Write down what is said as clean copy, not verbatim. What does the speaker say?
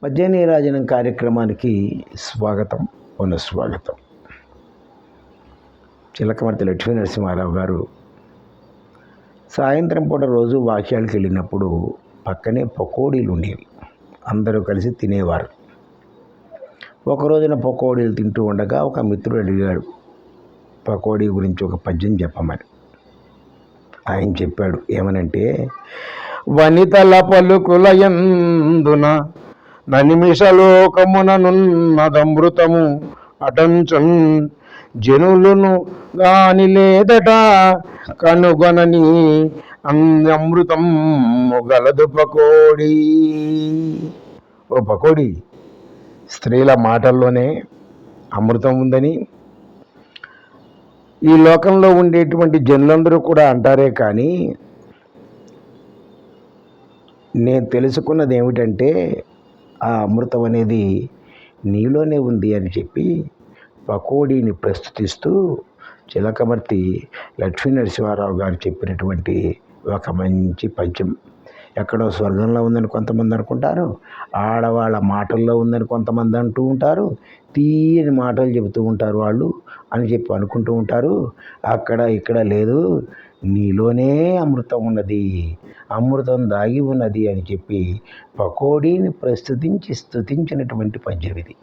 మధ్యనీరాజనం కార్యక్రమానికి స్వాగతం, పునఃస్వాగతం. చిలకమర్తి లక్ష్మీ నరసింహారావు గారు సాయంత్రం పూట రోజు వాక్యాలకు వెళ్ళినప్పుడు పక్కనే పకోడీలు ఉండేవి. అందరూ కలిసి తినేవారు. ఒక రోజున పకోడీలు తింటూ ఉండగా ఒక మిత్రుడు అడిగాడు, పకోడీ గురించి ఒక పద్యం చెప్పమని. ఆయన చెప్పాడు, ఏమనంటే, వనితల పలుకుల యందున ననిమిషలోకముననున్నదమృతము అటంచన్ జనులను గాని లేదట కనుగొనని అమృతం గలదు పకోడీ. ఓ పకోడీ, స్త్రీల మాటల్లోనే అమృతం ఉందని ఈ లోకంలో ఉండేటువంటి జనులందరూ కూడా అంటారే కానీ నేను తెలుసుకున్నది ఏమిటంటే ఆ అమృతం అనేది నీలోనే ఉంది అని చెప్పి పకోడీని ప్రస్తుతిస్తూ చిలకమర్తి లక్ష్మీ నరసింహారావు గారు చెప్పినటువంటి ఒక మంచి పద్యం. ఎక్కడో స్వర్గంలో ఉందని కొంతమంది అనుకుంటారు, ఆడవాళ్ళ మాటల్లో ఉందని కొంతమంది అంటూ ఉంటారు, తీయని మాటలు చెబుతూ ఉంటారు వాళ్ళు అని చెప్పి అనుకుంటూ ఉంటారు. అక్కడ ఇక్కడ లేదు, నీలోనే అమృతం ఉన్నది, అమృతం దాగి ఉన్నది అని చెప్పి పకోడీని ప్రస్తుతించి స్తుతించినటువంటి పద్యం ఇది.